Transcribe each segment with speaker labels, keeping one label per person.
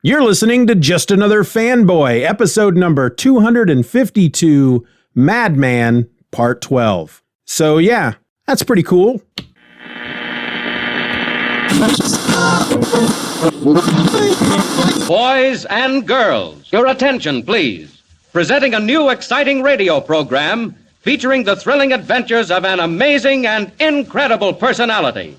Speaker 1: You're listening to Just Another Fanboy, episode number 252, Madman, part 12. So yeah, that's pretty cool.
Speaker 2: Boys and girls, your attention, please. Presenting a new exciting radio program featuring the thrilling adventures of an amazing and incredible personality.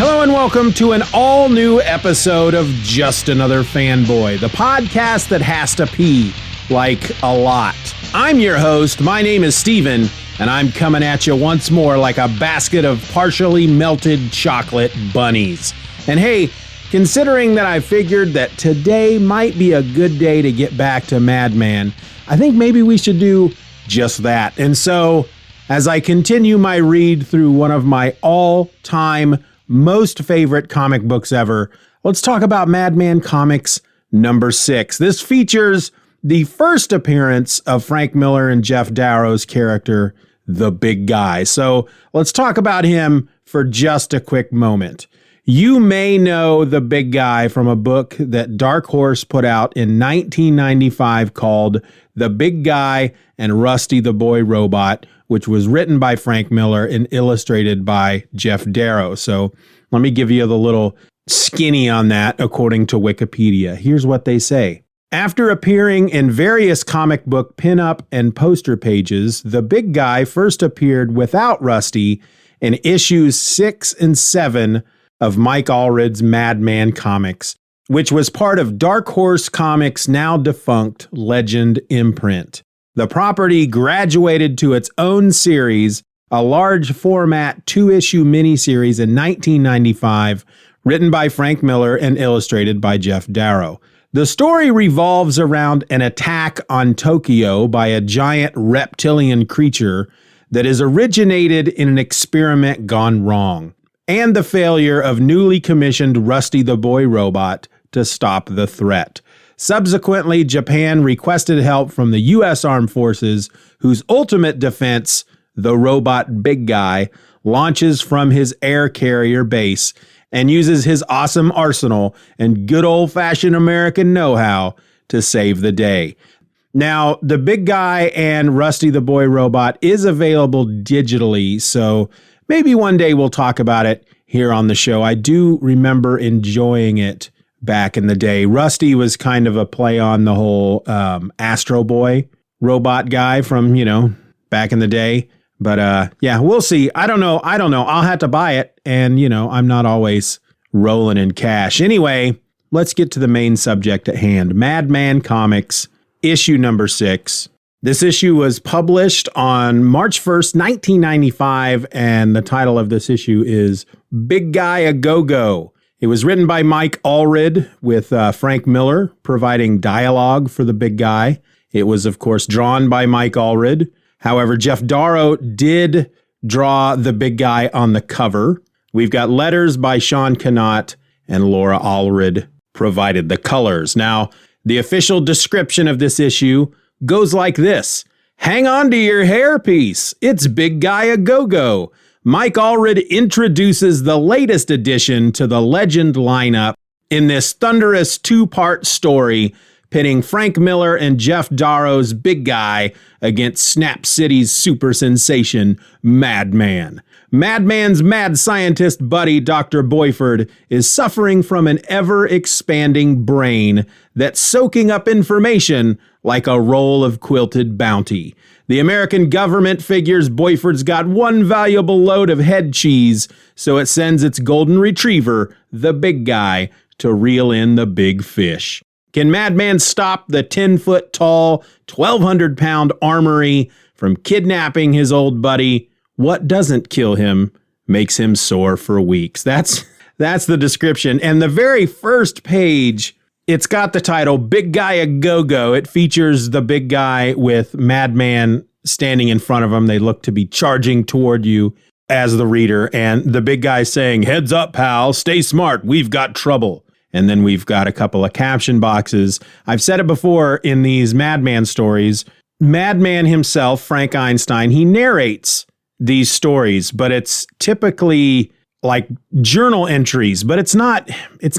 Speaker 1: Hello and welcome to an all-new episode of Just Another Fanboy, the podcast that has to pee, like a lot. I'm your host, my name is Steven, and I'm coming at you once more like a basket of partially melted chocolate bunnies. And hey, considering that I figured that today might be a good day to get back to Madman, I think maybe we should do just that. And so, as I continue my read through one of my all-time most favorite comic books ever, let's talk about Madman Comics number 6. This features the first appearance of Frank Miller and Geof Darrow's character, the Big Guy. So let's talk about him for just a quick moment. You may know the Big Guy from a book that Dark Horse put out in 1995 called The Big Guy and Rusty the Boy Robot, which was written by Frank Miller and illustrated by Geof Darrow. So let me give you the little skinny on that according to Wikipedia. Here's what they say. After appearing in various comic book pinup and poster pages, the Big Guy first appeared without Rusty in issues 6 and 7 of Mike Allred's Madman Comics, which was part of Dark Horse Comics' now defunct Legend imprint. The property graduated to its own series, a large format 2-issue miniseries in 1995, written by Frank Miller and illustrated by Geof Darrow. The story revolves around an attack on Tokyo by a giant reptilian creature that is originated in an experiment gone wrong, and the failure of newly commissioned Rusty the Boy Robot to stop the threat. Subsequently, Japan requested help from the U.S. Armed Forces, whose ultimate defense, the robot Big Guy, launches from his air carrier base and uses his awesome arsenal and good old-fashioned American know-how to save the day. Now, the Big Guy and Rusty the Boy Robot is available digitally, so maybe one day we'll talk about it here on the show. I do remember enjoying it back in the day. Rusty was kind of a play on the whole Astro Boy robot guy from, back in the day. But yeah, we'll see. I don't know. I'll have to buy it. And, I'm not always rolling in cash. Anyway, let's get to the main subject at hand. Madman Comics, issue number 6. This issue was published on March 1st, 1995. And the title of this issue is Big Guy A Go-Go. It was written by Mike Allred with Frank Miller providing dialogue for the Big Guy. It was, of course, drawn by Mike Allred. However, Geof Darrow did draw the Big Guy on the cover. We've got letters by Sean Cannot, and Laura Allred provided the colors. Now, the official description of this issue goes like this. Hang on to your hairpiece. It's Big Guy A Go-Go. Mike Allred introduces the latest addition to the Legend lineup in this thunderous 2-part story pitting Frank Miller and Geof Darrow's Big Guy against Snap City's super sensation, Madman. Madman's mad scientist buddy, Dr. Boiffard, is suffering from an ever-expanding brain that's soaking up information like a roll of quilted bounty. The American government figures Boiffard's got one valuable load of headcheese, so it sends its golden retriever, the Big Guy, to reel in the big fish. Can Madman stop the 10-foot-tall, 1,200-pound armory from kidnapping his old buddy? What doesn't kill him makes him sore for weeks. That's the description. And the very first page, it's got the title, Big Guy A Go-Go. It features the Big Guy with Madman standing in front of him. They look to be charging toward you as the reader. And the Big Guy saying, heads up, pal, stay smart, we've got trouble. And then we've got a couple of caption boxes. I've said it before in these Madman stories. Madman himself, Frank Einstein, he narrates these stories, but it's typically like journal entries, but it's not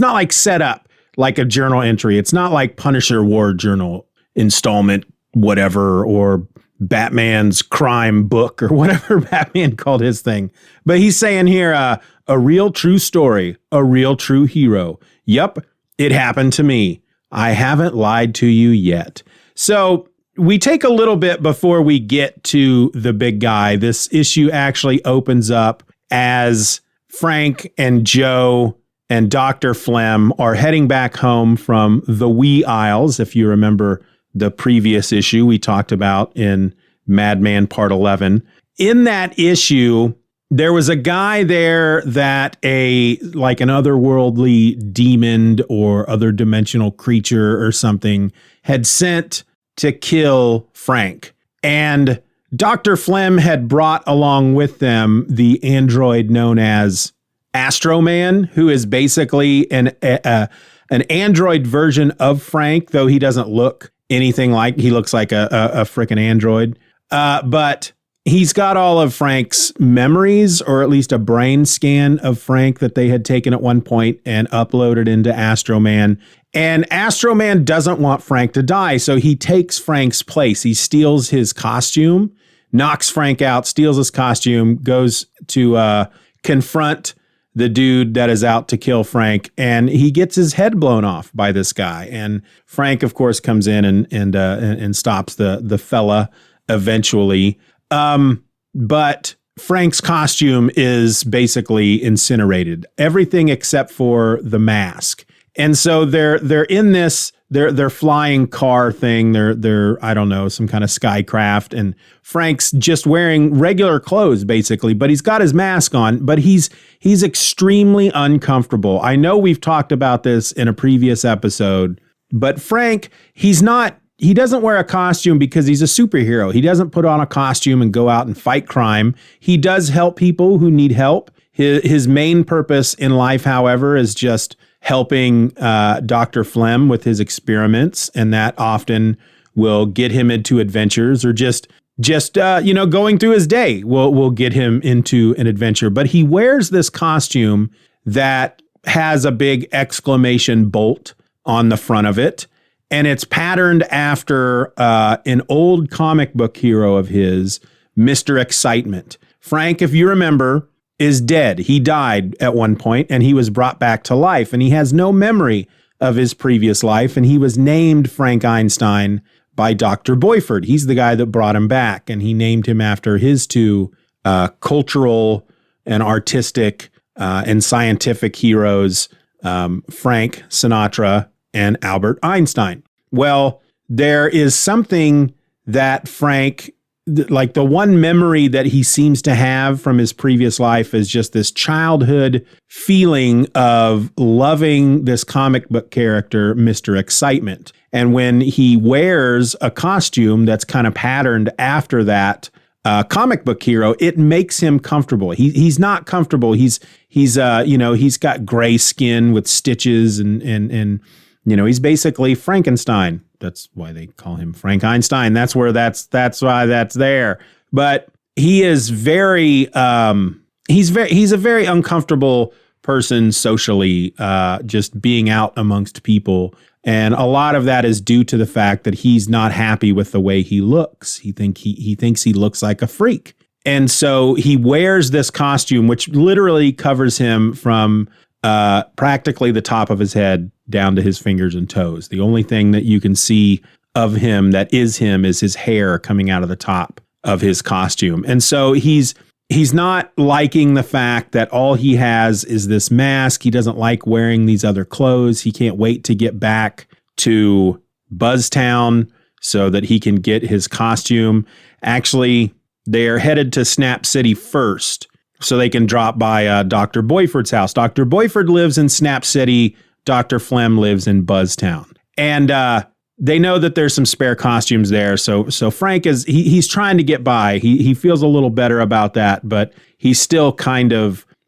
Speaker 1: like set up like a journal entry. It's not like Punisher War Journal installment, whatever, or Batman's crime book or whatever Batman called his thing. But he's saying here, a real true story, a real true hero. Yep, it happened to me. I haven't lied to you yet. So we take a little bit before we get to the big guy. This issue actually opens up as Frank and Joe and Dr. Flem are heading back home from the Wee Isles. If you remember the previous issue we talked about in Madman Part 11. In that issue, there was a guy there that like an otherworldly demon or other dimensional creature or something had sent to kill Frank. And Dr. Flem had brought along with them the android known as Astro Man, who is basically an android version of Frank, though he doesn't look anything like, he looks like a frickin' android. But he's got all of Frank's memories, or at least a brain scan of Frank that they had taken at one point and uploaded into Astro Man. And Astro Man doesn't want Frank to die, so he takes Frank's place. He steals his costume, knocks Frank out, steals his costume, goes to confront the dude that is out to kill Frank, and he gets his head blown off by this guy. And Frank, of course, comes in and stops the fella eventually. But Frank's costume is basically incinerated, everything except for the mask. And so they're in this their flying car thing. They're I don't know, some kind of skycraft, and Frank's just wearing regular clothes basically, but he's got his mask on, but he's extremely uncomfortable. I know we've talked about this in a previous episode, but Frank, he doesn't wear a costume because he's a superhero. He doesn't put on a costume and go out and fight crime. He does help people who need help. His main purpose in life, however, is just helping Dr. Flem with his experiments, and that often will get him into adventures, or just going through his day will get him into an adventure. But he wears this costume that has a big exclamation bolt on the front of it, and it's patterned after an old comic book hero of his, Mr. Excitement. Frank, if you remember, is dead. He died at one point and he was brought back to life, and he has no memory of his previous life, and he was named Frank Einstein by Dr. Boiffard. He's the guy that brought him back, and he named him after his two cultural and artistic and scientific heroes, Frank Sinatra and Albert Einstein. Well, there is something that Frank, like the one memory that he seems to have from his previous life is just this childhood feeling of loving this comic book character, Mr. Excitement. And when he wears a costume that's kind of patterned after that comic book hero, it makes him comfortable. He's not comfortable. He's got gray skin with stitches and he's basically Frankenstein. That's why they call him Frank Einstein. That's why that's there. But he is he's a very uncomfortable person socially, just being out amongst people. And a lot of that is due to the fact that he's not happy with the way he looks. He thinks he looks like a freak. And so he wears this costume, which literally covers him from practically the top of his head down to his fingers and toes. The only thing that you can see of him that is him is his hair coming out of the top of his costume. And so he's not liking the fact that all he has is this mask. He doesn't like wearing these other clothes. He can't wait to get back to Buzztown so that he can get his costume. Actually, they're headed to Snap City first so they can drop by Dr. Boiffard's house. Dr. Boiffard lives in Snap City. Dr. Flem lives in Buzztown. And they know that there's some spare costumes there. So Frank he's trying to get by. He feels a little better about that, but he's still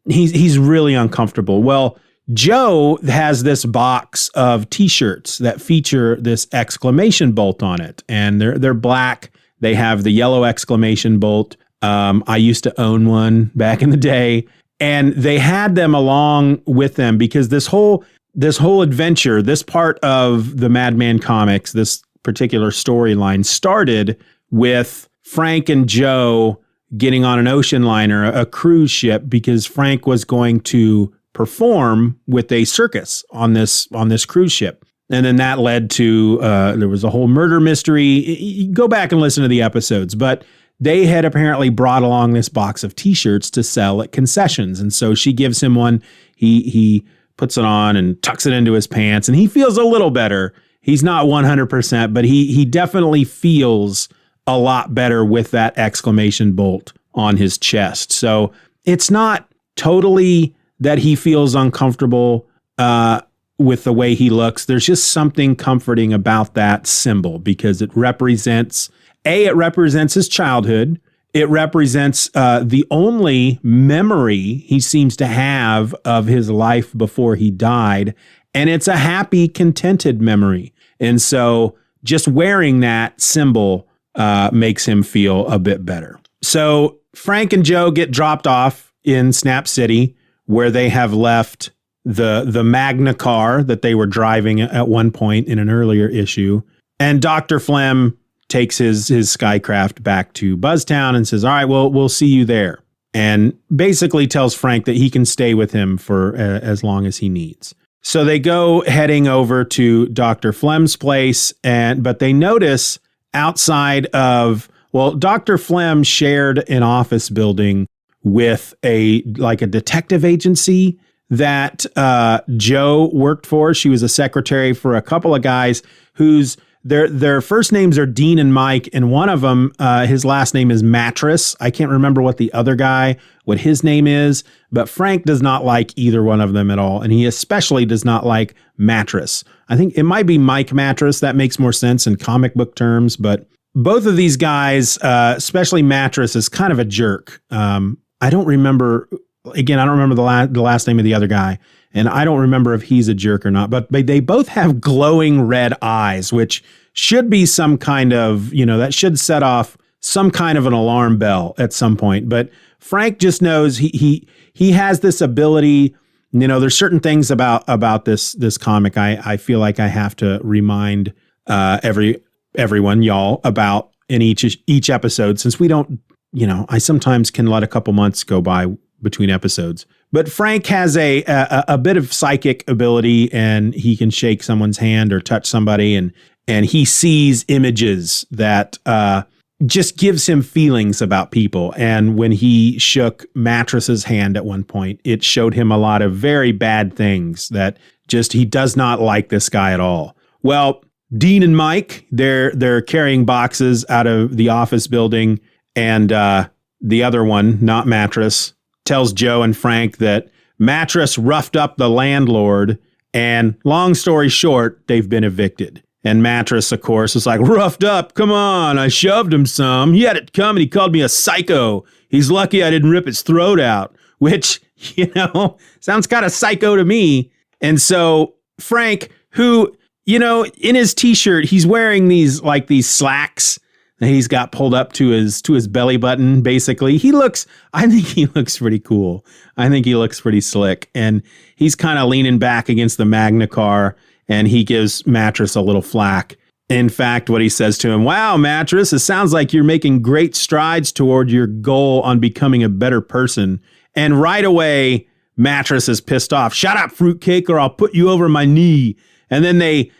Speaker 1: he's really uncomfortable. Well, Joe has this box of t-shirts that feature this exclamation bolt on it, and they're black. They have the yellow exclamation bolt I used to own one back in the day, and they had them along with them because this whole adventure, this part of the Madman Comics, this particular storyline started with Frank and Joe getting on an ocean liner, a cruise ship, because Frank was going to perform with a circus on this cruise ship. And then that led to, there was a whole murder mystery. You go back and listen to the episodes, but they had apparently brought along this box of t-shirts to sell at concessions. And so she gives him one. He puts it on and tucks it into his pants, and he feels a little better. He's not 100%, but he definitely feels a lot better with that exclamation bolt on his chest. So it's not totally that he feels uncomfortable with the way he looks. There's just something comforting about that symbol because it represents his childhood. It represents the only memory he seems to have of his life before he died. And it's a happy, contented memory. And so just wearing that symbol makes him feel a bit better. So Frank and Joe get dropped off in Snap City, where they have left the Magna car that they were driving at one point in an earlier issue. And Dr. Flem takes his skycraft back to Buzztown and says, all right, well, we'll see you there. And basically tells Frank that he can stay with him for as long as he needs. So they go heading over to Dr. Flem's place, but they notice outside of, Dr. Flem shared an office building with a detective agency that Joe worked for. She was a secretary for a couple of guys whose their first names are Dean and Mike, and one of them, his last name is Mattress. I can't remember what his name is, but Frank does not like either one of them at all, and he especially does not like Mattress. I think it might be Mike Mattress. That makes more sense in comic book terms, but both of these guys, especially Mattress, is kind of a jerk. I don't remember the last name of the other guy, and I don't remember if he's a jerk or not, but they both have glowing red eyes, which should be some kind of, that should set off some kind of an alarm bell at some point. But Frank just knows he has this ability. There's certain things about this comic I feel like I have to remind everyone, y'all, about in each episode, since we don't, I sometimes can let a couple months go by between episodes. But Frank has a bit of psychic ability, and he can shake someone's hand or touch somebody, and he sees images that just gives him feelings about people. And when he shook Mattress's hand at one point, it showed him a lot of very bad things that just he does not like this guy at all. Well, Dean and Mike, they're carrying boxes out of the office building, and the other one, not Mattress, tells Joe and Frank that Mattress roughed up the landlord, and long story short, they've been evicted. And Mattress, of course, is like, roughed up? Come on, I shoved him some. He had it coming. He called me a psycho. He's lucky I didn't rip his throat out, which, sounds kind of psycho to me. And so Frank, who, in his t-shirt, he's wearing these slacks that he's got pulled up to his belly button, basically. I think he looks pretty cool. I think he looks pretty slick. And he's kind of leaning back against the Magna car, and he gives Mattress a little flack. In fact, what he says to him, wow, Mattress, it sounds like you're making great strides toward your goal on becoming a better person. And right away, Mattress is pissed off. Shut up, fruitcake, or I'll put you over my knee. And then they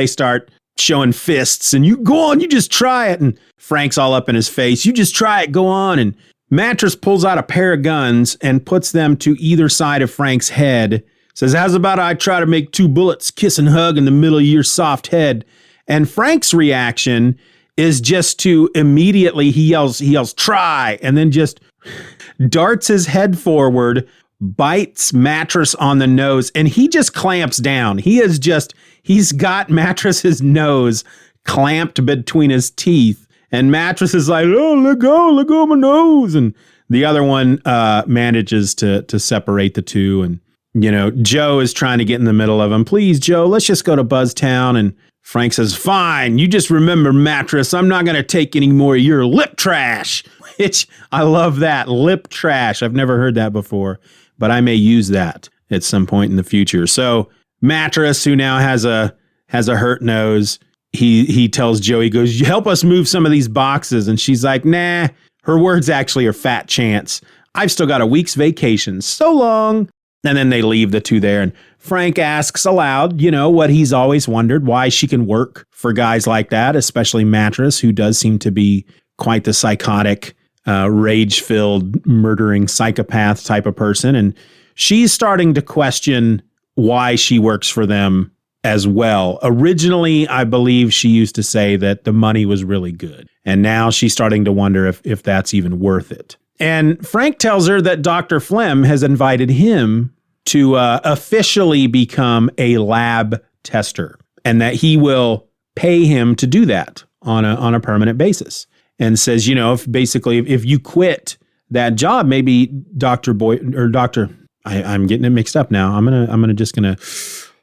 Speaker 1: start showing fists, and you go on, you just try it. And Frank's all up in his face. You just try it, go on. And Mattress pulls out a pair of guns and puts them to either side of Frank's head. Says, how's about I try to make two bullets kiss and hug in the middle of your soft head? And Frank's reaction is just to immediately, he yells, try, and then just darts his head forward, bites Mattress on the nose, and he just clamps down. He's got Mattress's nose clamped between his teeth, and Mattress is like, oh, let go of my nose. And the other one manages to separate the two. And, Joe is trying to get in the middle of them. Please, Joe, let's just go to Buzztown. And Frank says, fine, you just remember, mattress, I'm not going to take any more of your lip trash. Which, I love that, lip trash. I've never heard that before, but I may use that at some point in the future. So mattress, who now has a hurt nose, he tells Joe, he goes, help us move some of these boxes. And she's like, nah, her words actually are fat chance. I've still got a week's vacation. So long. And then they leave the two there. And Frank asks aloud, what he's always wondered, why she can work for guys like that, especially Mattress, who does seem to be quite the psychotic, rage-filled, murdering psychopath type of person. And she's starting to question why she works for them as well. Originally, I believe she used to say that the money was really good. And now she's starting to wonder if that's even worth it. And Frank tells her that Dr. Flem has invited him to officially become a lab tester, and that he will pay him to do that on a permanent basis. And says, if you quit that job, maybe Dr. I'm getting it mixed up now.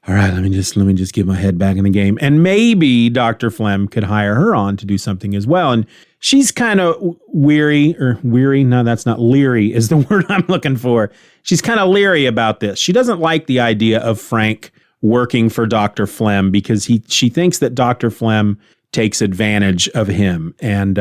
Speaker 1: All right, let me just get my head back in the game. And maybe Dr. Flem could hire her on to do something as well. And she's kind of leery is the word I'm looking for. She's kind of leery about this. She doesn't like the idea of Frank working for Dr. Flem because she thinks that Dr. Flem takes advantage of him and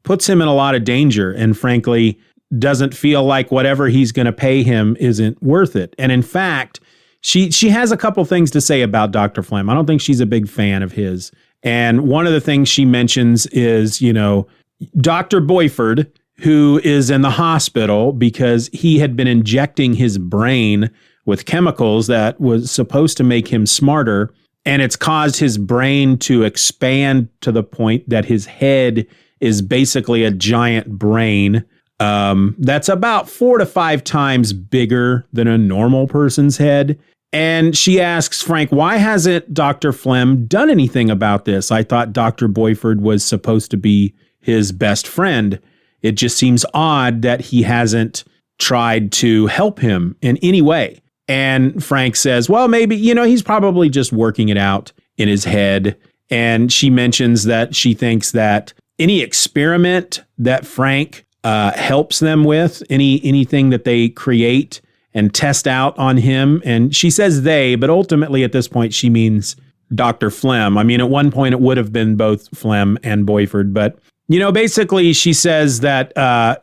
Speaker 1: puts him in a lot of danger, and frankly doesn't feel like whatever he's going to pay him isn't worth it. And in fact, she has a couple things to say about Dr. Flem. I don't think she's a big fan of his. And one of the things she mentions is, Dr. Boiffard, who is in the hospital because he had been injecting his brain with chemicals that was supposed to make him smarter. And it's caused his brain to expand to the point that his head is basically a giant brain. That's about 4 to 5 times bigger than a normal person's head. And she asks Frank, why hasn't Dr. Flem done anything about this? I thought Dr. Boiffard was supposed to be his best friend. It just seems odd that he hasn't tried to help him in any way. And Frank says, well, maybe, he's probably just working it out in his head. And she mentions that she thinks that any experiment that Frank helps them with, anything that they create and test out on him. And she says they, but ultimately at this point, she means Dr. Flem. I mean, at one point it would have been both Flem and Boiffard, but, basically she says that,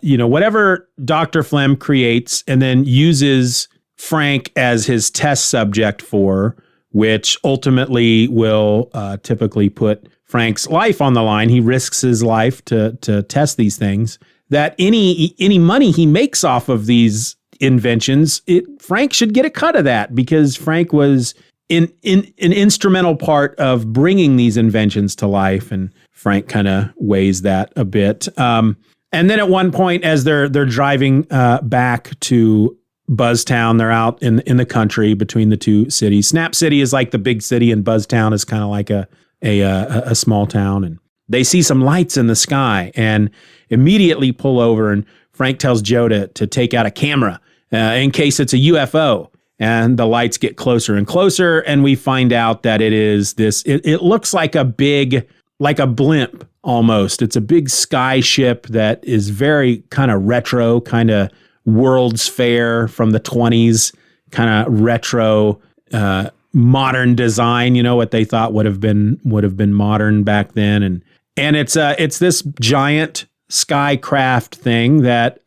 Speaker 1: whatever Dr. Flem creates and then uses Frank as his test subject for, which ultimately will typically put Frank's life on the line. He risks his life to test these things, that any money he makes off of these inventions, Frank should get a cut of that, because Frank was in an instrumental part of bringing these inventions to life. And Frank kind of weighs that a bit. And then at one point, as they're driving back to Buzztown, they're out in the country between the two cities. Snap City is like the big city, and Buzztown is kind of like a small town. And they see some lights in the sky and immediately pull over. And Frank tells Joe to take out a camera in case it's a UFO. And the lights get closer and closer, and we find out that it is this. It looks like a blimp almost. It's a big sky ship that is very kind of retro, kind of World's Fair from the 20s, kind of retro, modern design. What they thought would have been modern back then, and it's this giant skycraft thing that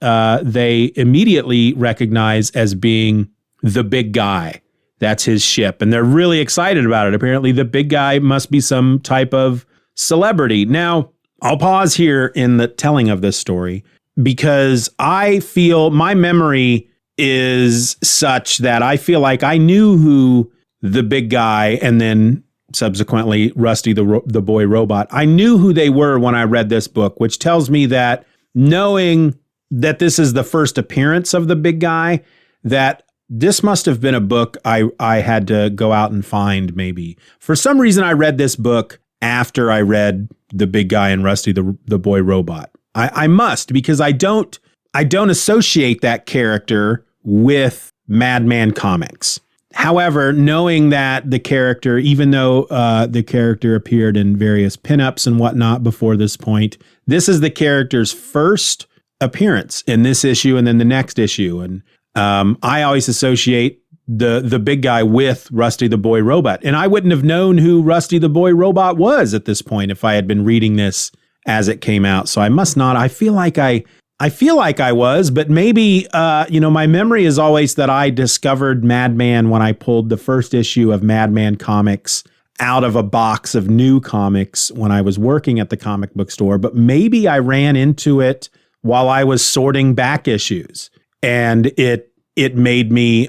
Speaker 1: they immediately recognize as being the big guy. That's his ship, and they're really excited about it. Apparently, the big guy must be some type of celebrity. Now, I'll pause here in the telling of this story, because I feel my memory is such that I feel like I knew who the big guy and then subsequently Rusty the boy robot, I knew who they were when I read this book, which tells me that, knowing that this is the first appearance of the big guy, that this must have been a book I had to go out and find maybe. For some reason, I read this book after I read The Big Guy and Rusty the boy robot. I must, because I don't associate that character with Madman Comics. However, knowing that the character, even though the character appeared in various pinups and whatnot before this point, this is the character's first appearance in this issue and then the next issue. And I always associate the big guy with Rusty the Boy Robot. And I wouldn't have known who Rusty the Boy Robot was at this point if I had been reading this as it came out. So I must not. I feel like I was, but maybe, my memory is always that I discovered Madman when I pulled the first issue of Madman Comics out of a box of new comics when I was working at the comic book store. But maybe I ran into it while I was sorting back issues, and it made me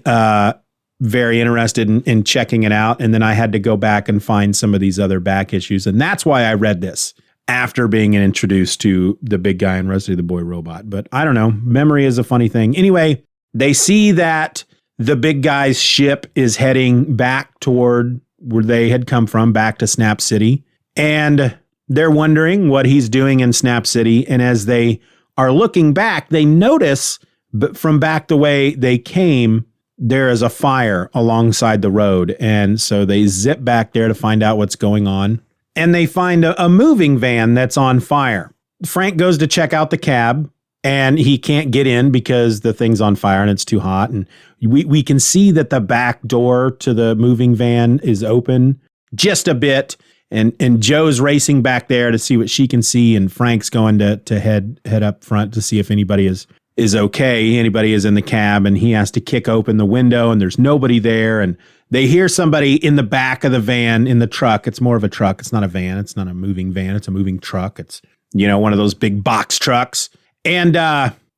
Speaker 1: very interested in checking it out. And then I had to go back and find some of these other back issues. And that's why I read this after being introduced to the big guy and Rusty the Boy Robot. But I don't know. Memory is a funny thing. Anyway, they see that the big guy's ship is heading back toward where they had come from, back to Snap City. And they're wondering what he's doing in Snap City. And as they are looking back, they notice, but from back the way they came, there is a fire alongside the road. And so they zip back there to find out what's going on. And they find a moving van that's on fire. Frank goes to check out the cab, and he can't get in because the thing's on fire and it's too hot. And we can see that the back door to the moving van is open just a bit. And Joe's racing back there to see what she can see. And Frank's going to head up front to see if anybody is okay. Anybody is in the cab, and he has to kick open the window, and there's nobody there. And they hear somebody in the back of the van, in the truck. It's more of a truck. It's not a van. It's not a moving van. It's a moving truck. It's, one of those big box trucks. And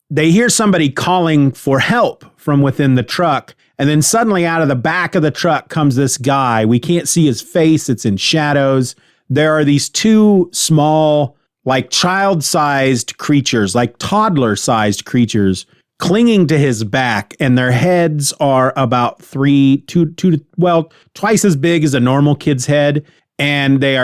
Speaker 1: they hear somebody calling for help from within the truck. And then suddenly out of the back of the truck comes this guy. We can't see his face. It's in shadows. There are these two small, like child-sized creatures, like toddler-sized creatures, clinging to his back, and their heads are about twice as big as a normal kid's head, and the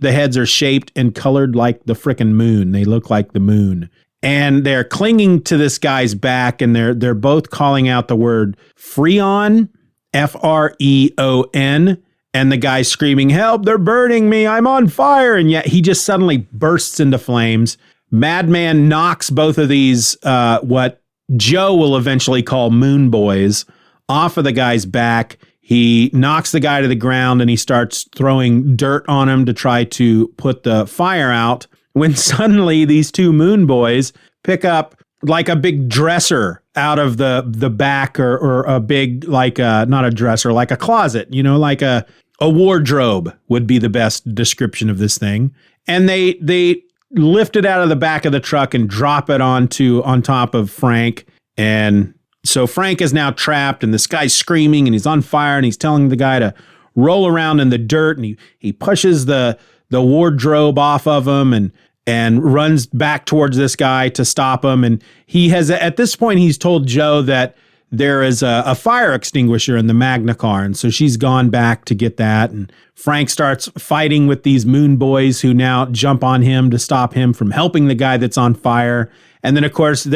Speaker 1: heads are shaped and colored like the frickin' moon. They look like the moon. And they're clinging to this guy's back, and they're both calling out the word Freon, Freon, and the guy's screaming, "Help, they're burning me, I'm on fire," and yet he just suddenly bursts into flames. Madman knocks both of these, what Joe will eventually call Moon Boys, off of the guy's back. He knocks the guy to the ground, and he starts throwing dirt on him to try to put the fire out, when suddenly these two Moon Boys pick up like a big dresser out of the back, or a big, like not a dresser, like a closet, like a wardrobe would be the best description of this thing. And they lift it out of the back of the truck and drop it on top of Frank. And so Frank is now trapped, and this guy's screaming, and he's on fire, and he's telling the guy to roll around in the dirt, and he pushes the wardrobe off of him and runs back towards this guy to stop him. And he has, at this point, he's told Joe that there is a fire extinguisher in the Magna car. And so she's gone back to get that. And Frank starts fighting with these Moon Boys, who now jump on him to stop him from helping the guy that's on fire. And then, of course,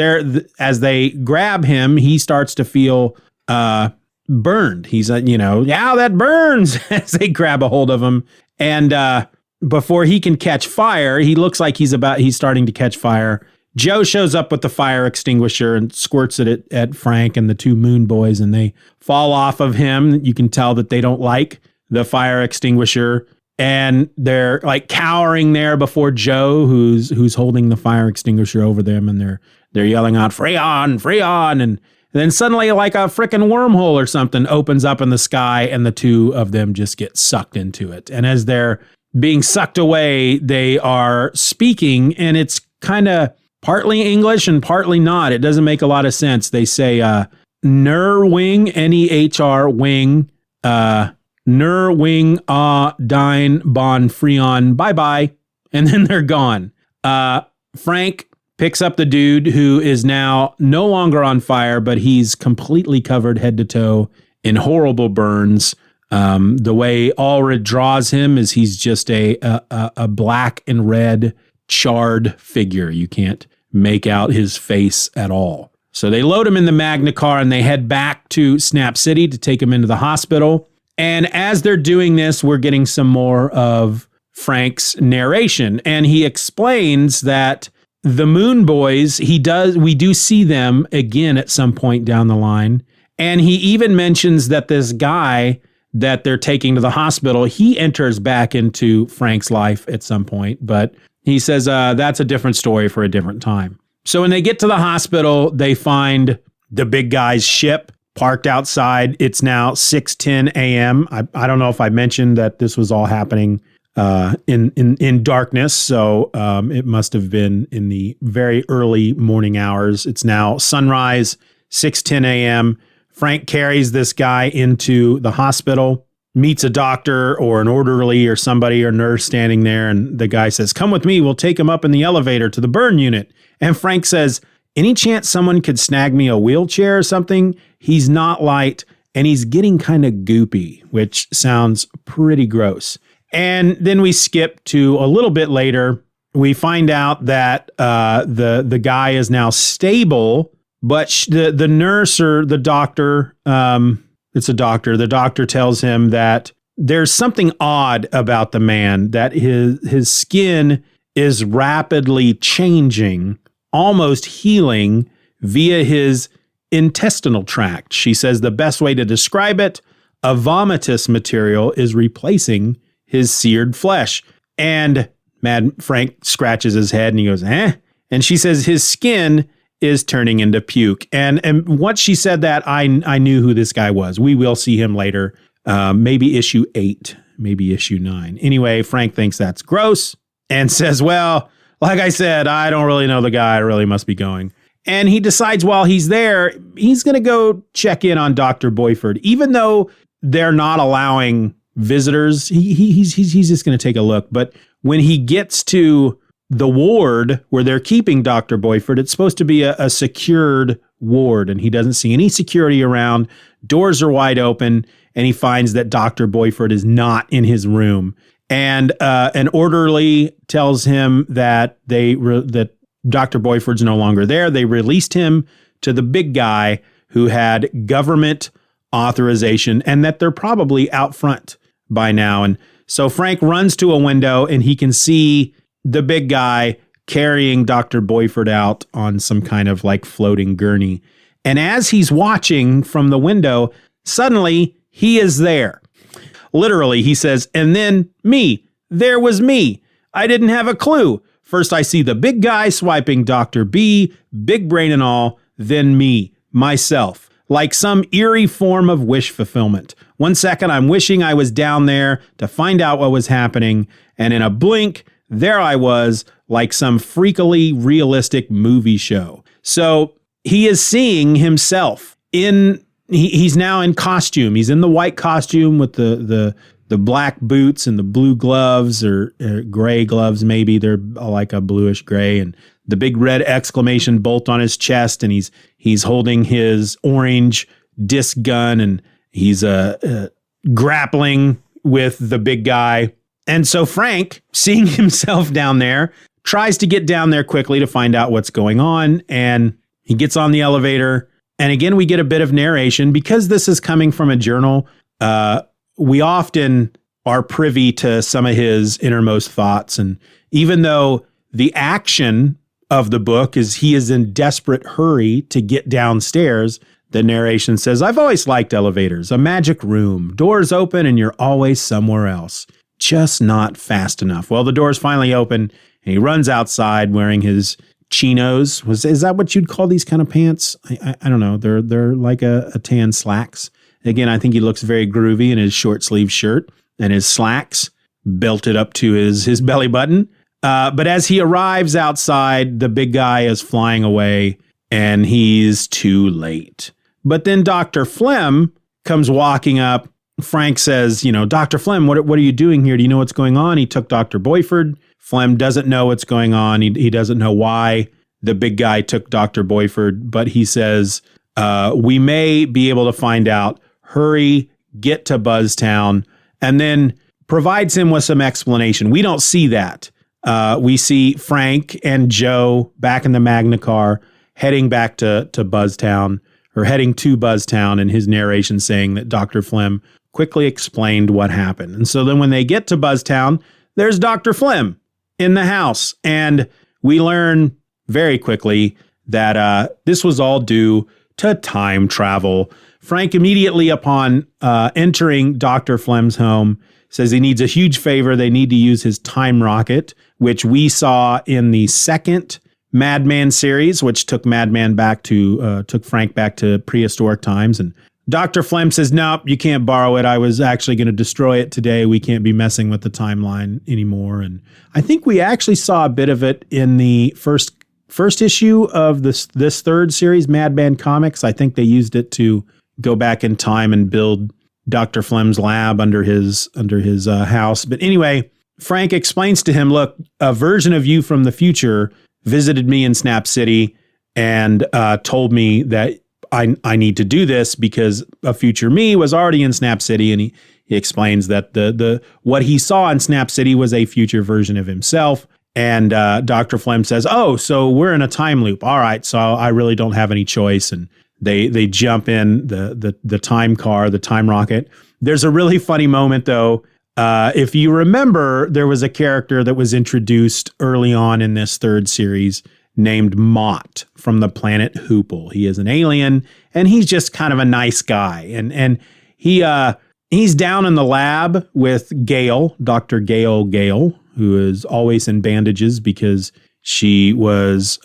Speaker 1: as they grab him, he starts to feel burned. He's, yeah, that burns, as they grab a hold of him. And before he can catch fire, he looks like he's starting to catch fire. Joe shows up with the fire extinguisher and squirts it at Frank and the two Moon Boys, and they fall off of him. You can tell that they don't like the fire extinguisher, and they're like cowering there before Joe, who's holding the fire extinguisher over them, and they're yelling out, "Freon, Freon!" And then suddenly, like a frickin' wormhole or something opens up in the sky, and the two of them just get sucked into it. And as they're being sucked away, they are speaking, and it's kind of partly English and partly not. It doesn't make a lot of sense. They say, "Ner-wing, N-E-H-R, wing, Ner-wing, dine, bon, freon, bye-bye." And then they're gone. Frank picks up the dude who is now no longer on fire, but he's completely covered head to toe in horrible burns. The way Allred draws him is he's just a black and red charred figure. You can't make out his face at all. So they load him in the Magna car and they head back to Snap City to take him into the hospital. And as they're doing this, we're getting some more of Frank's narration. And he explains that the Moon Boys, we do see them again at some point down the line. And he even mentions that this guy that they're taking to the hospital, he enters back into Frank's life at some point. But he says that's a different story for a different time. So when they get to the hospital, they find the big guy's ship parked outside. It's now 6:10 a.m. I don't know if I mentioned that this was all happening in darkness. So it must have been in the very early morning hours. It's now sunrise, 6:10 a.m. Frank carries this guy into the hospital, meets a doctor or an orderly or somebody or nurse standing there. And the guy says, "Come with me. We'll take him up in the elevator to the burn unit." And Frank says, "Any chance someone could snag me a wheelchair or something?" He's not light and he's getting kind of goopy, which sounds pretty gross. And then we skip to a little bit later. We find out that the guy is now stable, but the nurse or the doctor, it's a doctor. The doctor tells him that there's something odd about the man, that his skin is rapidly changing, almost healing via his intestinal tract. She says the best way to describe it, a vomitous material is replacing his seared flesh. And Mad Frank scratches his head and he goes, "Eh?" And she says his skin is turning into puke. And once she said that, I knew who this guy was. We will see him later, maybe issue 8, maybe issue 9. Anyway, Frank thinks that's gross and says, "Well, like I said, I don't really know the guy. I really must be going." And he decides while he's there, he's going to go check in on Dr. Boiffard. Even though they're not allowing visitors, he's just going to take a look. But when he gets to the ward where they're keeping Dr. Boiffard, it's supposed to be a secured ward, and he doesn't see any security around. Doors are wide open, and he finds that Dr. Boiffard is not in his room. And an orderly tells him that that Dr. Boiffard's no longer there. They released him to the big guy who had government authorization, and that they're probably out front by now. And so Frank runs to a window, and he can see the big guy carrying Dr. Boiffard out on some kind of like floating gurney. And as he's watching from the window, suddenly he is there. Literally, he says, "And then me. There was me. I didn't have a clue. First I see the big guy swiping Dr. B, big brain and all, then me, myself. Like some eerie form of wish fulfillment. One second I'm wishing I was down there to find out what was happening, and in a blink, there I was, like some freakily realistic movie show." So he is seeing himself he's now in costume. He's in the white costume with the black boots and the blue gloves or gray gloves, maybe. They're like a bluish gray, and the big red exclamation bolt on his chest, and he's holding his orange disc gun, and he's grappling with the big guy. And so Frank, seeing himself down there, tries to get down there quickly to find out what's going on, and he gets on the elevator. And again, we get a bit of narration. Because this is coming from a journal, we often are privy to some of his innermost thoughts. And even though the action of the book is he is in desperate hurry to get downstairs, the narration says, "I've always liked elevators, a magic room, doors open and you're always somewhere else. Just not fast enough." Well, the doors finally open and he runs outside wearing his chinos. Is that what you'd call these kind of pants? I don't know. They're like a tan slacks. Again, I think he looks very groovy in his short sleeve shirt and his slacks belted up to his belly button. But as he arrives outside, the big guy is flying away and he's too late. But then Dr. Flem comes walking up. Frank says, "Dr. Flem, what are you doing here? Do you know what's going on?" He took Dr. Boiffard. Flem doesn't know what's going on. He doesn't know why the big guy took Dr. Boiffard, but he says, "We may be able to find out. Hurry, get to Buzztown," and then provides him with some explanation. We don't see that. We see Frank and Joe back in the Magna car heading back to Buzztown, or heading to Buzztown, and his narration saying that Dr. Flem quickly explained what happened. And so then when they get to Buzztown, there's Dr. Flem in the house. And we learn very quickly that this was all due to time travel. Frank, immediately upon entering Dr. Flem's home, says he needs a huge favor. They need to use his time rocket, which we saw in the second Madman series, which took Madman back to, took Frank back to prehistoric times. And Dr. Flem says, nope, you can't borrow it. I was actually going to destroy it today. We can't be messing with the timeline anymore. And I think we actually saw a bit of it in the first issue of this third series, Madman Comics. I think they used it to go back in time and build Dr. Flem's lab under his house. But anyway, Frank explains to him, look, a version of you from the future visited me in Snap City and told me that I need to do this because a future me was already in Snap City. And he explains that the what he saw in Snap City was a future version of himself. And Dr. Flem says, oh, so we're in a time loop. All right, so I really don't have any choice. And they jump in the time car, the time rocket. There's a really funny moment, though. If you remember, there was a character that was introduced early on in this third series named Mott from the planet Hoople. He is an alien, and he's just kind of a nice guy. And he's down in the lab with Gale, Dr. Gale, who is always in bandages because she was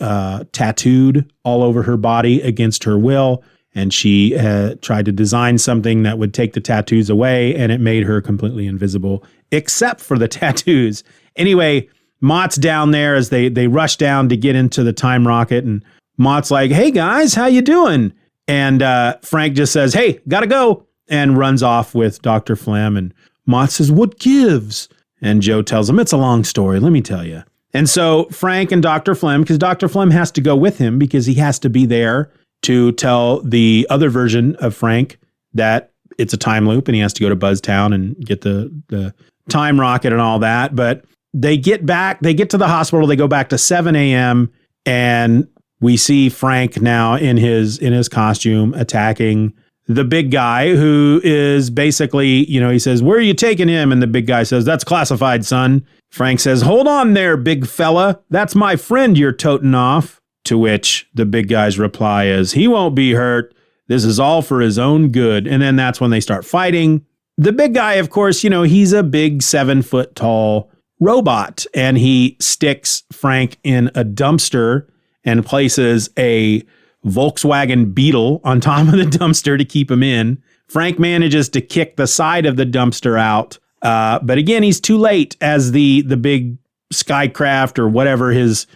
Speaker 1: tattooed all over her body against her will. And she tried to design something that would take the tattoos away, and it made her completely invisible, except for the tattoos. Anyway, Mott's down there as they rush down to get into the time rocket, and Mott's like, hey guys, how you doing? And Frank just says, hey, gotta go, and runs off with Dr. Flem. And Mott says, what gives? And Joe tells him, it's a long story, let me tell you. And so Frank and Dr. Flem, because Dr. Flem has to go with him because he has to be there to tell the other version of Frank that it's a time loop and he has to go to Buzztown and get the time rocket and all that. But they get to the hospital, they go back to 7 a.m. and we see Frank now in his costume attacking the big guy, who is basically, he says, where are you taking him? And the big guy says, that's classified, son. Frank says, hold on there, big fella. That's my friend you're toting off. To which the big guy's reply is, he won't be hurt. This is all for his own good. And then that's when they start fighting. The big guy, of course, he's a big 7-foot tall robot, and he sticks Frank in a dumpster and places a Volkswagen Beetle on top of the dumpster to keep him in. Frank manages to kick the side of the dumpster out. But again, he's too late as the big Skycraft or whatever his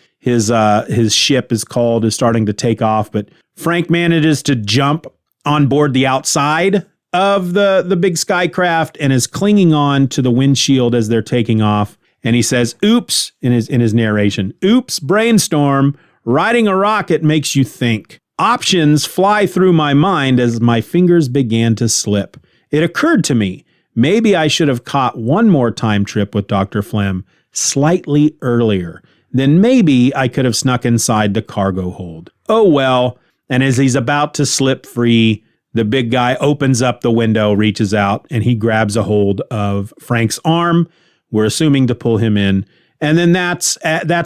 Speaker 1: ship is called is starting to take off. But Frank manages to jump on board the outside of the big Skycraft and is clinging on to the windshield as they're taking off. And he says, oops, in his narration, oops, brainstorm, riding a rocket makes you think. Options fly through my mind as my fingers began to slip. It occurred to me, maybe I should have caught one more time trip with Dr. Flem slightly earlier. Then maybe I could have snuck inside the cargo hold. Oh well. And as he's about to slip free, the big guy opens up the window, reaches out, and he grabs a hold of Frank's arm. We're assuming to pull him in. And then that's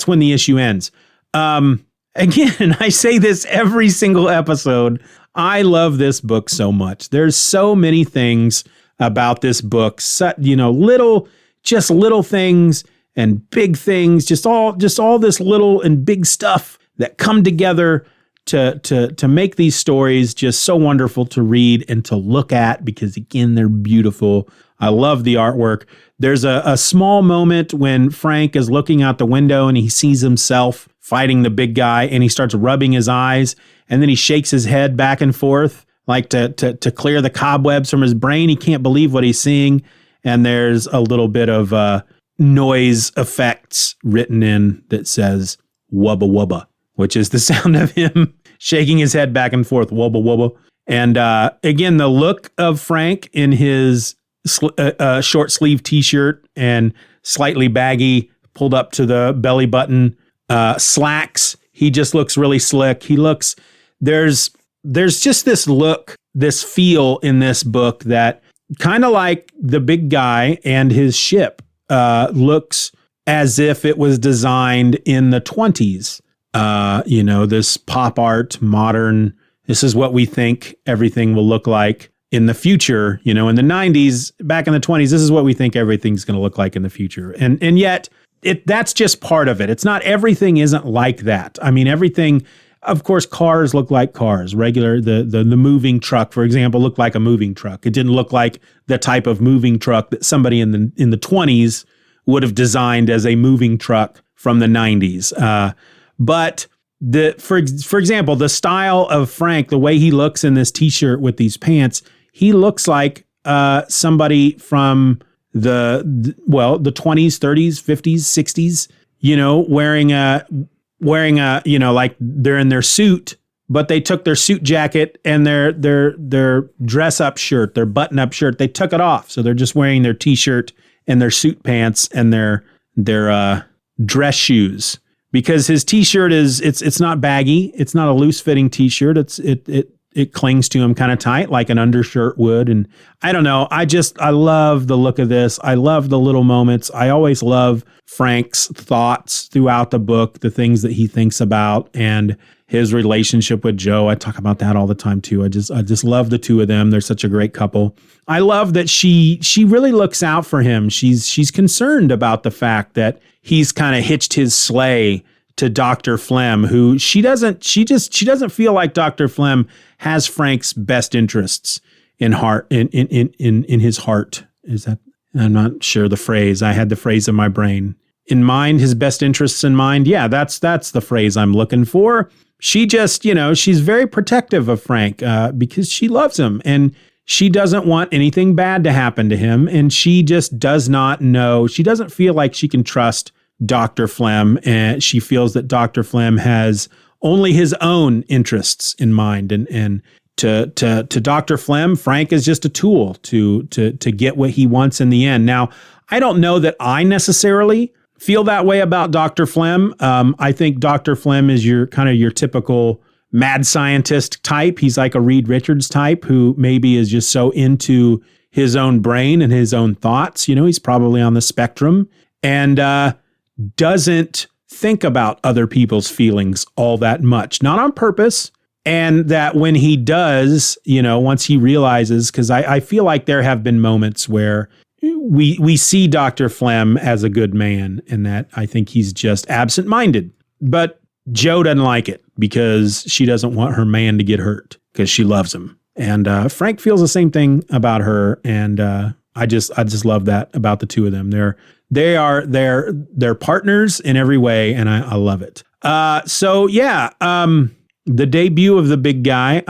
Speaker 1: when the issue ends. Again, I say this every single episode. I love this book so much. There's so many things about this book, little things and big things, just all this little and big stuff that come together to make these stories just so wonderful to read and to look at, because again, they're beautiful. I love the artwork. There's a small moment when Frank is looking out the window and he sees himself fighting the big guy, and he starts rubbing his eyes, and then he shakes his head back and forth like to clear the cobwebs from his brain. He can't believe what he's seeing. And there's a little bit of noise effects written in that says wubba wubba, which is the sound of him shaking his head back and forth, wubba wubba. And again, the look of Frank in his short sleeve t-shirt and slightly baggy, pulled up to the belly button slacks. He just looks really slick. There's just this look, this feel in this book that kind of like the big guy and his ship looks as if it was designed in the 20s. This pop art, modern, this is what we think everything will look like in the future. In the 90s, back in the 20s, this is what we think everything's going to look like in the future. And yet that's just part of it. It's not, everything isn't like that. I mean, everything, of course, cars look like cars. Regular, the moving truck, for example, looked like a moving truck. It didn't look like the type of moving truck that somebody in the 20s would have designed as a moving truck from the 90s. But for example, the style of Frank, the way he looks in this t-shirt with these pants, he looks like somebody from the 20s, 30s, 50s, 60s, wearing a like they're in their suit, but they took their suit jacket and their dress up shirt, their button up shirt, they took it off. So they're just wearing their t-shirt and their suit pants and their dress shoes, because his t-shirt it's not baggy. It's not a loose fitting t-shirt. It clings to him kind of tight like an undershirt would. And I don't know. I love the look of this. I love the little moments. I always love Frank's thoughts throughout the book, the things that he thinks about, and his relationship with Joe. I talk about that all the time too. I just love the two of them. They're such a great couple. I love that she really looks out for him. She's concerned about the fact that he's kind of hitched his sleigh to Dr. Flem, who she doesn't feel like Dr. Flem has Frank's best interests in his heart. Is that, I'm not sure the phrase. I had the phrase in my brain. In mind, his best interests in mind. Yeah, that's the phrase I'm looking for. She just, she's very protective of Frank because she loves him, and she doesn't want anything bad to happen to him. And she just does not know. She doesn't feel like she can trust Dr. Flem, and she feels that Dr. Flem has only his own interests in mind. And to Dr. Flem, Frank is just a tool to get what he wants in the end. Now, I don't know that I necessarily feel that way about Dr. Flem. I think Dr. Flem is your typical mad scientist type. He's like a Reed Richards type who maybe is just so into his own brain and his own thoughts. He's probably on the spectrum and doesn't think about other people's feelings all that much, not on purpose. And that when he does, once he realizes, because I feel like there have been moments where we see Dr. Flem as a good man, and that I think he's just absent-minded. But Joe doesn't like it because she doesn't want her man to get hurt because she loves him. And Frank feels the same thing about her. And I just love that about the two of them. They're partners in every way, and I love it. The debut of the big guy,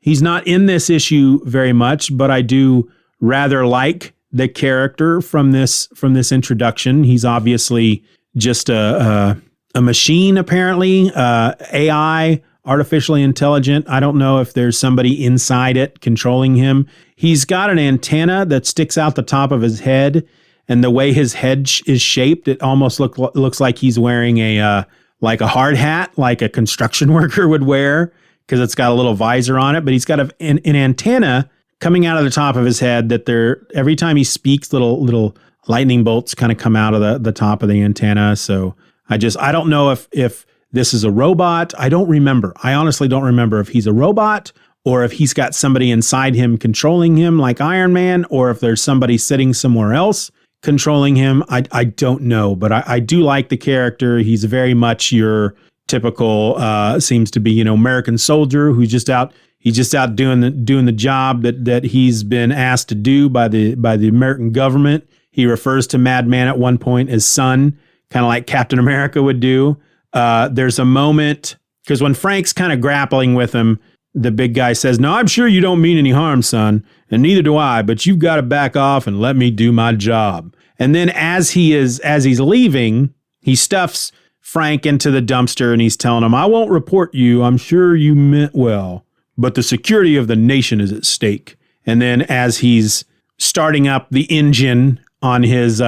Speaker 1: he's not in this issue very much, but I do rather like the character from this introduction. He's obviously just a machine, apparently, AI, artificially intelligent. I don't know if there's somebody inside it controlling him. He's got an antenna that sticks out the top of his head, and the way his head is shaped, it almost looks like he's wearing a hard hat, like a construction worker would wear, because it's got a little visor on it. But he's got an antenna coming out of the top of his head that every time he speaks, little lightning bolts kind of come out of the top of the antenna. So I don't know if this is a robot. I don't remember. I honestly don't remember if he's a robot or if he's got somebody inside him controlling him like Iron Man, or if there's somebody sitting somewhere else controlling him. I don't know, but I do like the character. He's very much your typical, seems to be, American soldier who's just out doing the job that he's been asked to do by the American government. He refers to Madman at one point as son, kind of like Captain America would do. There's a moment, because when Frank's kind of grappling with him, the big guy says, "No, I'm sure you don't mean any harm, son, and neither do I, but you've got to back off and let me do my job." And then as he's leaving, he stuffs Frank into the dumpster and he's telling him, "I won't report you. I'm sure you meant well, but the security of the nation is at stake." And then as he's starting up the engine on his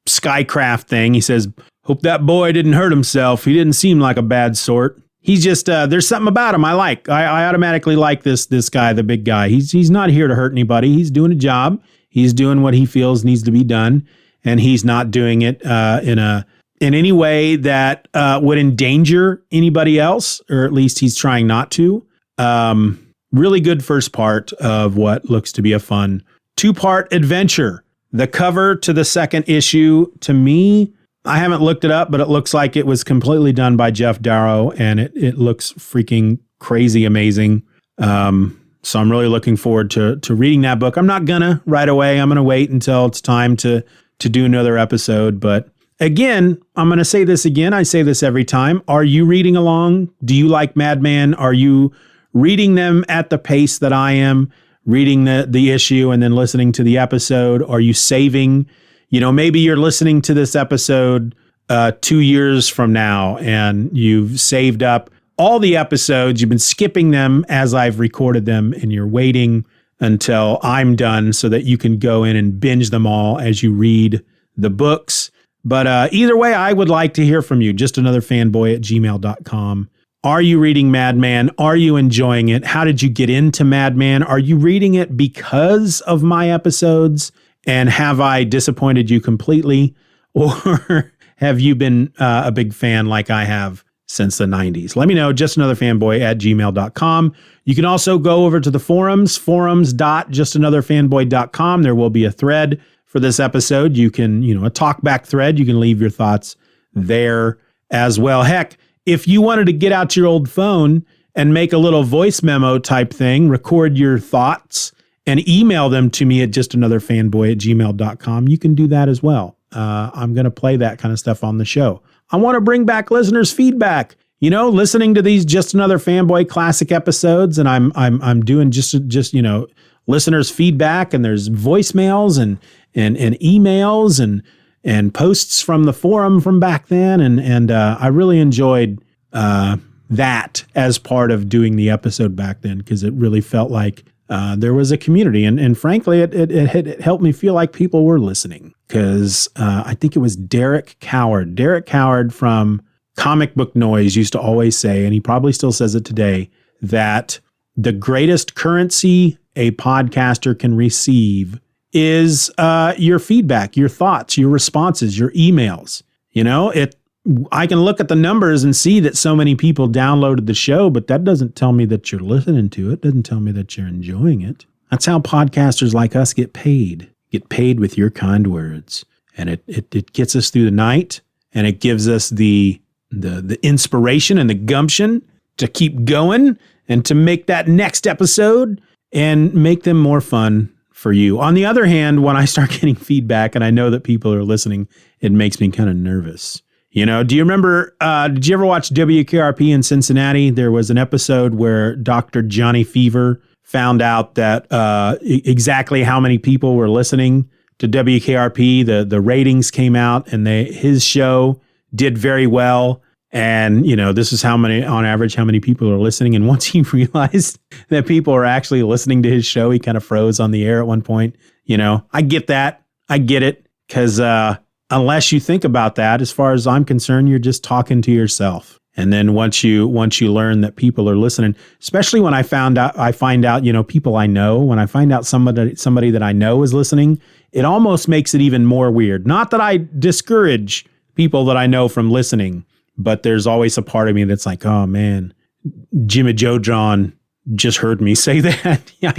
Speaker 1: Skycraft thing, he says, Hope that boy didn't hurt himself. He didn't seem like a bad sort. He's just, there's something about him I like. I automatically like this guy, the big guy. He's not here to hurt anybody. He's doing a job. He's doing what he feels needs to be done. And he's not doing it in any way that would endanger anybody else, or at least he's trying not to. Really good first part of what looks to be a fun 2-part adventure. The cover to the second issue, to me, I haven't looked it up, but it looks like it was completely done by Geof Darrow, and it looks freaking crazy amazing. So I'm really looking forward to reading that book. I'm not gonna right away. I'm gonna wait until it's time to do another episode. But again, I'm gonna say this again. I say this every time. Are you reading along? Do you like Madman? Are you reading them at the pace that I am? Reading the issue and then listening to the episode? Are you saving? Maybe you're listening to this episode 2 years from now and you've saved up all the episodes. You've been skipping them as I've recorded them, and you're waiting until I'm done so that you can go in and binge them all as you read the books. But either way, I would like to hear from you. justanotherfanboy@gmail.com. Are you reading Madman? Are you enjoying it? How did you get into Madman? Are you reading it because of my episodes? And have I disappointed you completely? Or have you been a big fan like I have since the 90s? Let me know, justanotherfanboy@gmail.com. You can also go over to the forums.justanotherfanboy.com. There will be a thread for this episode. You can, a talkback thread. You can leave your thoughts there as well. Heck, if you wanted to get out your old phone and make a little voice memo type thing, record your thoughts and email them to me at justanotherfanboy@gmail.com. You can do that as well. I'm going to play that kind of stuff on the show. I want to bring back listeners' feedback. Listening to these Just Another Fanboy classic episodes, and I'm doing just listeners' feedback, and there's voicemails and emails and posts from the forum from back then, and I really enjoyed that as part of doing the episode back then, because it really felt like there was a community, and frankly, it helped me feel like people were listening, because I think it was Derek Coward from Comic Book Noise used to always say, and he probably still says it today, that the greatest currency a podcaster can receive is your feedback, your thoughts, your responses, your emails. I can look at the numbers and see that so many people downloaded the show, but that doesn't tell me that you're listening to it. Doesn't tell me that you're enjoying it. That's how podcasters like us get paid. Get paid with your kind words. And it gets us through the night, and it gives us the inspiration and the gumption to keep going and to make that next episode and make them more fun for you. On the other hand, when I start getting feedback and I know that people are listening, it makes me kind of nervous. Do you remember, did you ever watch WKRP in Cincinnati? There was an episode where Dr. Johnny Fever found out that exactly how many people were listening to WKRP. The ratings came out, and his show did very well. And, this is on average, how many people are listening. And once he realized that people are actually listening to his show, he kind of froze on the air at one point. I get that. I get it. Because unless you think about that, as far as I'm concerned, you're just talking to yourself. And then once you learn that people are listening, especially when I find out, people I know, when I find out somebody that I know is listening, it almost makes it even more weird. Not that I discourage people that I know from listening, but there's always a part of me that's like, oh man, Jimmy Joe John just heard me say that. Yeah,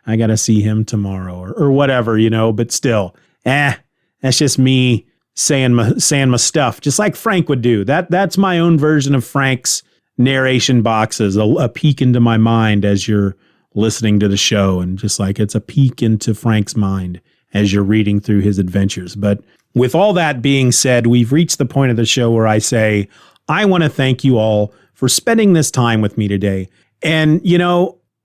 Speaker 1: I gotta see him tomorrow or whatever, but still, that's just me saying my stuff, just like Frank would do. That's my own version of Frank's narration boxes, a peek into my mind as you're listening to the show, and just like it's a peek into Frank's mind as you're reading through his adventures. But with all that being said, we've reached the point of the show where I say, I want to thank you all for spending this time with me today. And,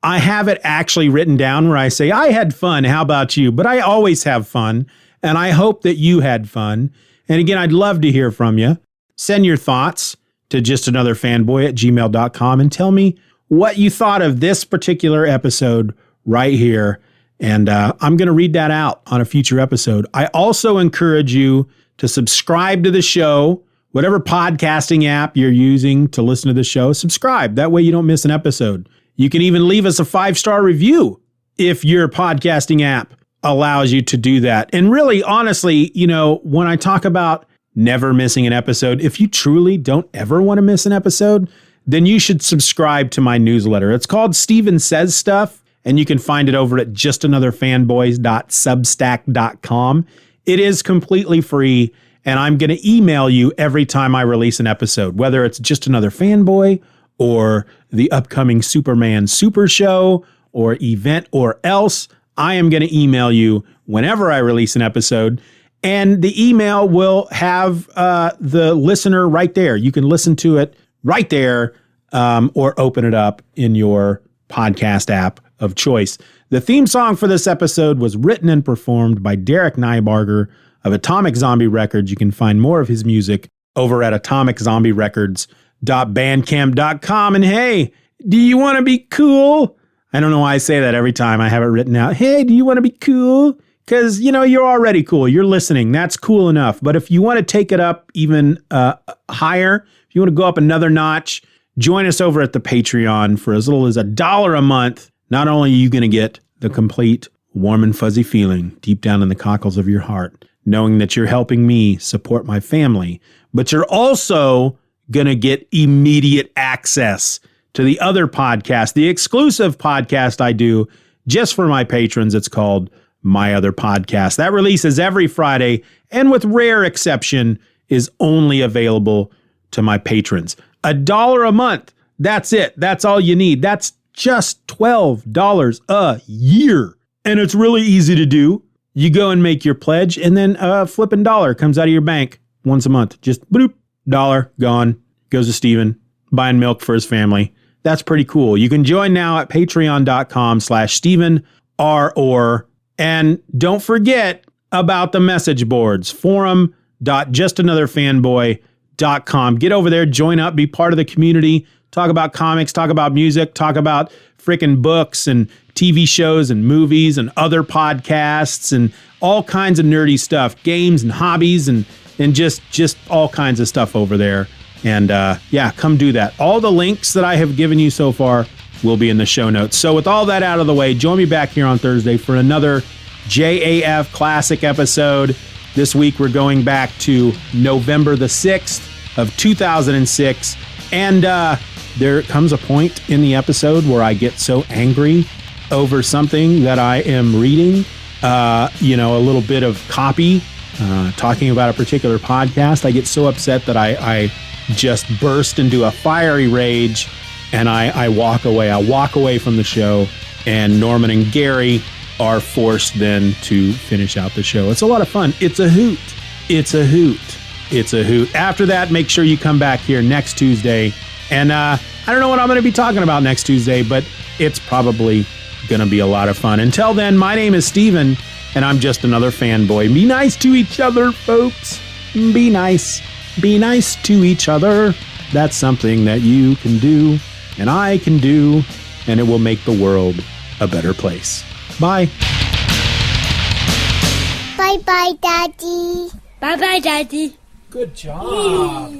Speaker 1: I have it actually written down where I say, I had fun. How about you? But I always have fun. And I hope that you had fun. And again, I'd love to hear from you. Send your thoughts to justanotherfanboy@gmail.com and tell me what you thought of this particular episode right here. And I'm going to read that out on a future episode. I also encourage you to subscribe to the show. Whatever podcasting app you're using to listen to the show, subscribe. That way you don't miss an episode. You can even leave us a 5-star review if your podcasting app allows you to do that. And really, honestly, when I talk about never missing an episode, if you truly don't ever want to miss an episode, then you should subscribe to my newsletter. It's called Steven Says Stuff, and you can find it over at justanotherfanboys.substack.com. It is completely free, and I'm going to email you every time I release an episode, whether it's Just Another Fanboy or the upcoming Superman Super Show or event or else. I am going to email you whenever I release an episode, and the email will have the listener right there. You can listen to it right there or open it up in your podcast app of choice. The theme song for this episode was written and performed by Derek Nybarger of Atomic Zombie Records. You can find more of his music over at atomiczombierecords.bandcamp.com. And hey, do you want to be cool? I don't know why I say that every time I have it written out. Hey, do you want to be cool? Because, you're already cool. You're listening. That's cool enough. But if you want to take it up even higher, if you want to go up another notch, join us over at the Patreon for as little as $1 a month. Not only are you going to get the complete warm and fuzzy feeling deep down in the cockles of your heart, knowing that you're helping me support my family, but you're also going to get immediate access to the other podcast, the exclusive podcast I do just for my patrons. It's called My Other Podcast. That releases every Friday, and with rare exception, is only available to my patrons. $1 a month. That's it. That's all you need. That's just $12 a year. And it's really easy to do. You go and make your pledge, and then a flipping dollar comes out of your bank once a month. Just bloop, dollar, gone. Goes to Steven, buying milk for his family. That's pretty cool. You can join now at patreon.com/Steven R. Orr. And don't forget about the message boards, forum.justanotherfanboy.com. Get over there, join up, be part of the community, talk about comics, talk about music, talk about freaking books and TV shows and movies and other podcasts and all kinds of nerdy stuff, games and hobbies and just all kinds of stuff over there. And come do that. All the links that I have given you so far will be in the show notes. So with all that out of the way, join me back here on Thursday for another JAF Classic episode. This week we're going back to November the 6th of 2006. And there comes a point in the episode where I get so angry over something that I am reading, a little bit of copy, talking about a particular podcast. I get so upset that I just burst into a fiery rage, and I walk away. I walk away from the show, and Norman and Gary are forced then to finish out the show. It's a lot of fun. It's a hoot. It's a hoot. It's a hoot. After that, make sure you come back here next Tuesday. And I don't know what I'm going to be talking about next Tuesday, but it's probably going to be a lot of fun. Until then, my name is Steven, and I'm just another fanboy. Be nice to each other, folks. Be nice. Be nice to each other. That's something that you can do, and I can do, and it will make the world a better place. Bye.
Speaker 3: Bye-bye, Daddy.
Speaker 4: Bye-bye, Daddy.
Speaker 1: Good job.